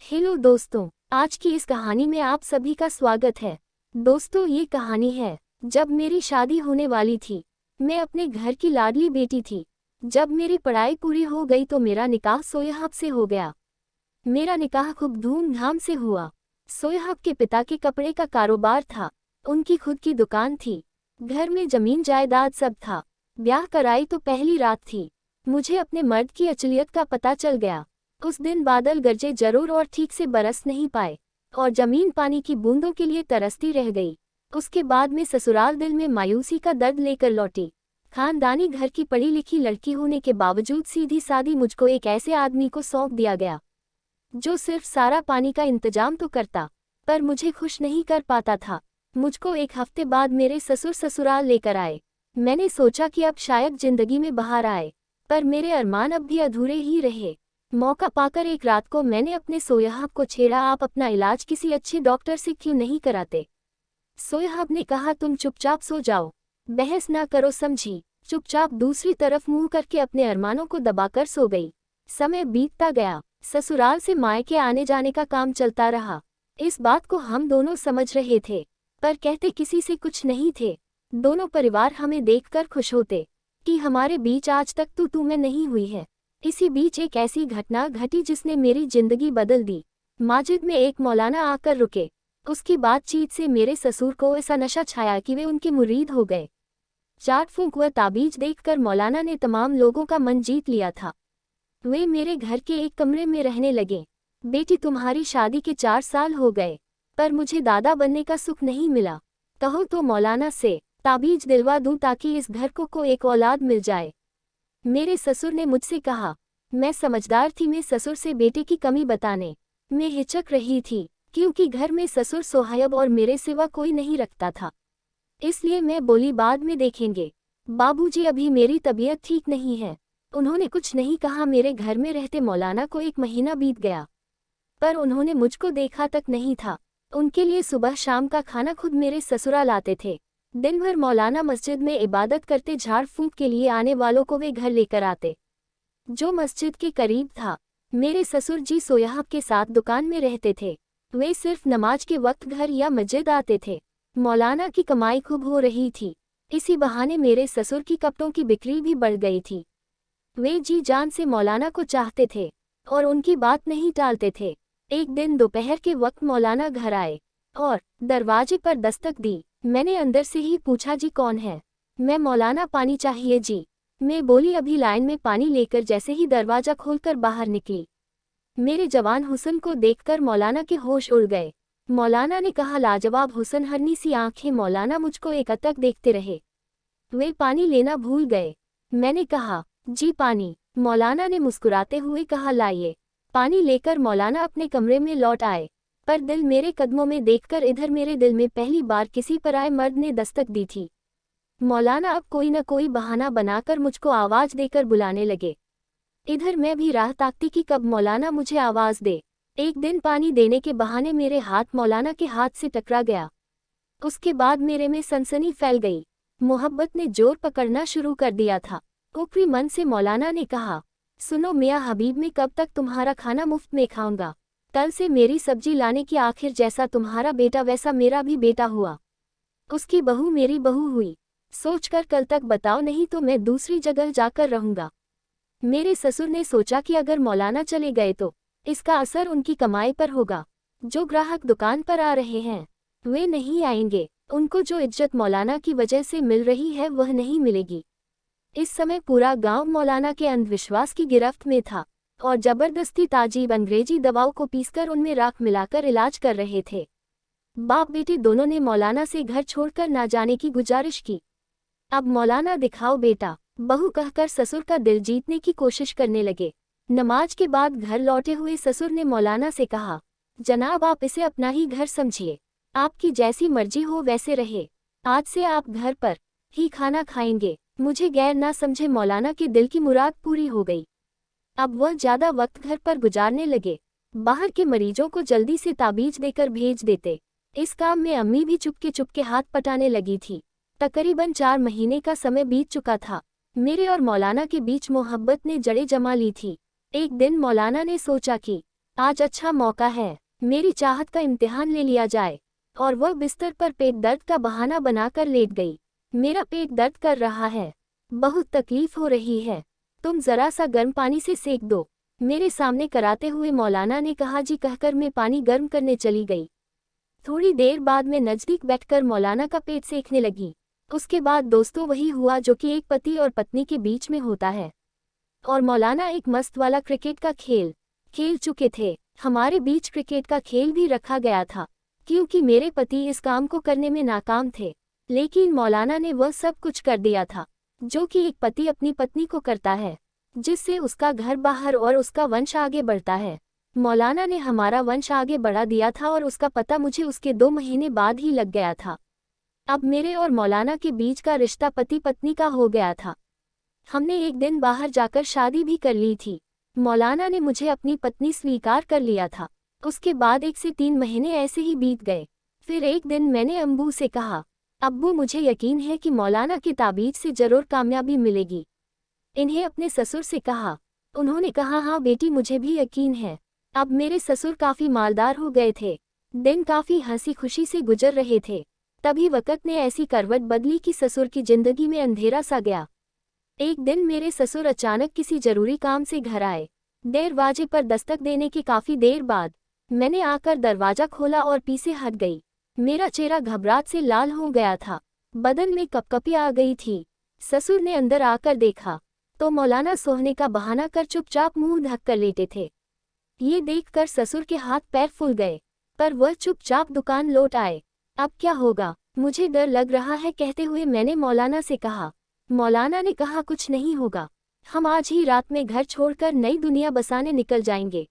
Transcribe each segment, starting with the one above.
Hello दोस्तों, आज की इस कहानी में आप सभी का स्वागत है। दोस्तों, ये कहानी है जब मेरी शादी होने वाली थी। मैं अपने घर की लाडली बेटी थी। जब मेरी पढ़ाई पूरी हो गई तो मेरा निकाह सोयहब से हो गया। मेरा निकाह खूब धूमधाम से हुआ। सोयहब के पिता के कपड़े का कारोबार था। उनकी खुद की दुकान थी। घर में जमीन जायदाद सब था। ब्याह कराई तो पहली रात थी। मुझे अपने मर्द की अचलियत का पता चल गया। उस दिन बादल गरजे जरूर और ठीक से बरस नहीं पाए और जमीन पानी की बूंदों के लिए तरसती रह गई। उसके बाद मैं ससुराल दिल में मायूसी का दर्द लेकर लौटी। खानदानी घर की पढ़ी लिखी लड़की होने के बावजूद सीधी सादी मुझको एक ऐसे आदमी को सौंप दिया गया जो सिर्फ सारा पानी का इंतजाम तो करता पर मुझे खुश नहीं कर पाता था। मुझको एक हफ्ते बाद मेरे ससुर ससुराल लेकर आए। मैंने सोचा कि अब शायद जिंदगी में बहार आए, पर मेरे अरमान अब भी अधूरे ही रहे। मौका पाकर एक रात को मैंने अपने सोयहब को छेड़ा, आप अपना इलाज किसी अच्छे डॉक्टर से क्यों नहीं कराते? सोयहब ने कहा, तुम चुपचाप सो जाओ, बहस ना करो समझी। चुपचाप दूसरी तरफ मुंह करके अपने अरमानों को दबाकर सो गई। समय बीतता गया। ससुराल से मायके आने जाने का काम चलता रहा। इस बात को हम दोनों समझ रहे थे, पर कहते किसी से कुछ नहीं थे। दोनों परिवार हमें देखकर खुश होते कि हमारे बीच आज तक तू मैं नहीं हुई है। इसी बीच एक ऐसी घटना घटी जिसने मेरी जिंदगी बदल दी। माजिद में एक मौलाना आकर रुके। उसकी बातचीत से मेरे ससुर को ऐसा नशा छाया कि वे उनके मुरीद हो गए। चार फूंक व ताबीज देखकर मौलाना ने तमाम लोगों का मन जीत लिया था। वे मेरे घर के एक कमरे में रहने लगे। बेटी, तुम्हारी शादी के 4 साल हो गए, पर मुझे दादा बनने का सुख नहीं मिला। कहो तो मौलाना से ताबीज दिलवा दूं ताकि इस घर को एक औलाद मिल जाए। मेरे ससुर ने मुझसे कहा। मैं समझदार थी, मैं ससुर से बेटे की कमी बताने में हिचक रही थी, क्योंकि घर में ससुर सोहयब और मेरे सिवा कोई नहीं रखता था। इसलिए मैं बोली, बाद में देखेंगे। बाबूजी, अभी मेरी तबीयत ठीक नहीं है। उन्होंने कुछ नहीं कहा। मेरे घर में रहते मौलाना को 1 महीना बीत गया, पर उन्होंने मुझको देखा तक नहीं था। उनके लिए सुबह शाम का खाना खुद मेरे ससुराल आते थे। दिन भर मौलाना मस्जिद में इबादत करते, झाड़ फूंक के लिए आने वालों को वे घर लेकर आते, जो मस्जिद के करीब था। मेरे ससुर जी सोयहब के साथ दुकान में रहते थे। वे सिर्फ नमाज के वक्त घर या मस्जिद आते थे। मौलाना की कमाई खूब हो रही थी। इसी बहाने मेरे ससुर की कपड़ों की बिक्री भी बढ़ गई थी। वे जी जान से मौलाना को चाहते थे और उनकी बात नहीं टालते थे। एक दिन दोपहर के वक्त मौलाना घर आए और दरवाजे पर दस्तक दी। मैंने अंदर से ही पूछा, जी कौन है? मैं मौलाना, पानी चाहिए जी। मैं बोली, अभी लाइन में पानी लेकर जैसे ही दरवाजा खोलकर बाहर निकली, मेरे जवान हुस्न को देखकर मौलाना के होश उड़ गए। मौलाना ने कहा, लाजवाब हुस्न, हरनी सी आंखें। मौलाना मुझको एकटक देखते रहे। वे पानी लेना भूल गए। मैंने कहा, जी पानी। मौलाना ने मुस्कुराते हुए कहा, लाइए। पानी लेकर मौलाना अपने कमरे में लौट आए, पर दिल मेरे कदमों में देखकर इधर मेरे दिल में पहली बार किसी पराये मर्द ने दस्तक दी थी। मौलाना अब कोई न कोई बहाना बनाकर मुझको आवाज देकर बुलाने लगे। इधर मैं भी राह ताकती कि कब मौलाना मुझे आवाज दे। एक दिन पानी देने के बहाने मेरे हाथ मौलाना के हाथ से टकरा गया। उसके बाद मेरे में सनसनी फैल गई। मोहब्बत ने जोर पकड़ना शुरू कर दिया था। ऊपरी मन से मौलाना ने कहा, सुनो मियाँ हबीब, मैं कब तक तुम्हारा खाना मुफ्त में खाऊंगा? कल से मेरी सब्जी लाने की, आखिर जैसा तुम्हारा बेटा वैसा मेरा भी बेटा हुआ। उसकी बहू मेरी बहू हुई। सोचकर कल तक बताओ, नहीं तो मैं दूसरी जगह जाकर रहूंगा। मेरे ससुर ने सोचा कि अगर मौलाना चले गए तो इसका असर उनकी कमाई पर होगा। जो ग्राहक दुकान पर आ रहे हैं वे नहीं आएंगे। उनको जो इज्जत मौलाना की वजह से मिल रही है वह नहीं मिलेगी। इस समय पूरा गांव मौलाना के अंधविश्वास की गिरफ्त में था और जबरदस्ती ताजीब अंग्रेजी दवाओं को पीसकर उनमें राख मिलाकर इलाज कर रहे थे। बाप बेटे दोनों ने मौलाना से घर छोड़कर ना जाने की गुजारिश की। अब मौलाना दिखाओ बेटा, बहू कहकर ससुर का दिल जीतने की कोशिश करने लगे। नमाज के बाद घर लौटे हुए ससुर ने मौलाना से कहा, जनाब आप इसे अपना ही घर समझिए, आपकी जैसी मर्जी हो वैसे रहे। आज से आप घर पर ही खाना खाएंगे। मुझे गैर ना समझे। मौलाना के दिल की मुराद पूरी हो गई। अब वह ज्यादा वक्त घर पर गुजारने लगे। बाहर के मरीजों को जल्दी से ताबीज देकर भेज देते। इस काम में अम्मी भी चुपके हाथ पटाने लगी थी। तकरीबन 4 महीने का समय बीत चुका था। मेरे और मौलाना के बीच मोहब्बत ने जड़ें जमा ली थी। एक दिन मौलाना ने सोचा कि आज अच्छा मौका है, मेरी चाहत का इम्तिहान ले लिया जाए। और वह बिस्तर पर पेट दर्द का बहाना बनाकर लेट गई। मेरा पेट दर्द कर रहा है, बहुत तकलीफ हो रही है, तुम जरा सा गर्म पानी से सेक दो, मेरे सामने कराते हुए मौलाना ने कहा। जी कहकर मैं पानी गर्म करने चली गई। थोड़ी देर बाद मैं नज़दीक बैठकर मौलाना का पेट सेकने लगी। उसके बाद दोस्तों वही हुआ जो कि एक पति और पत्नी के बीच में होता है। और मौलाना एक मस्त वाला क्रिकेट का खेल चुके थे। हमारे बीच क्रिकेट का खेल भी रखा गया था, क्योंकि मेरे पति इस काम को करने में नाकाम थे। लेकिन मौलाना ने वह सब कुछ कर दिया था जो कि एक पति अपनी पत्नी को करता है, जिससे उसका घर बाहर और उसका वंश आगे बढ़ता है। मौलाना ने हमारा वंश आगे बढ़ा दिया था और उसका पता मुझे उसके 2 महीने बाद ही लग गया था। अब मेरे और मौलाना के बीच का रिश्ता पति पत्नी का हो गया था। हमने एक दिन बाहर जाकर शादी भी कर ली थी। मौलाना ने मुझे अपनी पत्नी स्वीकार कर लिया था। उसके बाद 1 से 3 महीने ऐसे ही बीत गए। फिर एक दिन मैंने अम्बू से कहा, अब्बू मुझे यकीन है कि मौलाना की ताबीज से जरूर कामयाबी मिलेगी। इन्हें अपने ससुर से कहा। उन्होंने कहा, हाँ बेटी मुझे भी यकीन है। अब मेरे ससुर काफ़ी मालदार हो गए थे। दिन काफ़ी हंसी खुशी से गुजर रहे थे। तभी वक़्त ने ऐसी करवट बदली कि ससुर की जिंदगी में अंधेरा सा गया। एक दिन मेरे ससुर अचानक किसी जरूरी काम से घर आए। दरवाजे पर दस्तक देने की काफ़ी देर बाद मैंने आकर दरवाज़ा खोला और पीछे हट गई। मेरा चेहरा घबराहट से लाल हो गया था, बदन में कपकपी आ गई थी। ससुर ने अंदर आकर देखा तो मौलाना सोने का बहाना कर चुपचाप मुंह ढक कर लेटे थे। ये देखकर ससुर के हाथ पैर फूल गए, पर वह चुपचाप दुकान लौट आए। अब क्या होगा, मुझे डर लग रहा है, कहते हुए मैंने मौलाना से कहा। मौलाना ने कहा, कुछ नहीं होगा, हम आज ही रात में घर छोड़कर नई दुनिया बसाने निकल जाएंगे।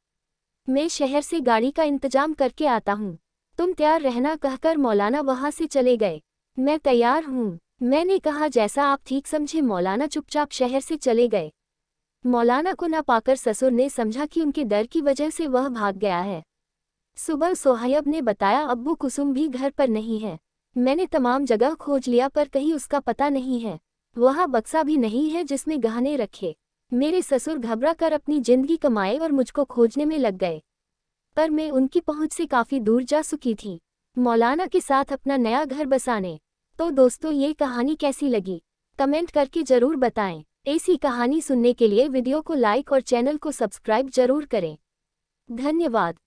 मैं शहर से गाड़ी का इंतजाम करके आता हूँ, तुम तैयार रहना, कहकर मौलाना वहाँ से चले गए। मैं तैयार हूँ, मैंने कहा, जैसा आप ठीक समझे। मौलाना चुपचाप शहर से चले गए। मौलाना को न पाकर ससुर ने समझा कि उनके डर की वजह से वह भाग गया है। सुबह सोहैब ने बताया, अब्बू कुसुम भी घर पर नहीं है। मैंने तमाम जगह खोज लिया पर कहीं उसका पता नहीं है। वह बक्सा भी नहीं है जिसमें गहने रखे। मेरे ससुर घबरा कर अपनी जिंदगी कमाए और मुझको खोजने में लग गए, पर मैं उनकी पहुंच से काफ़ी दूर जा चुकी थी, मौलाना के साथ अपना नया घर बसाने। तो दोस्तों ये कहानी कैसी लगी कमेंट करके ज़रूर बताएं। ऐसी कहानी सुनने के लिए वीडियो को लाइक और चैनल को सब्सक्राइब जरूर करें। धन्यवाद।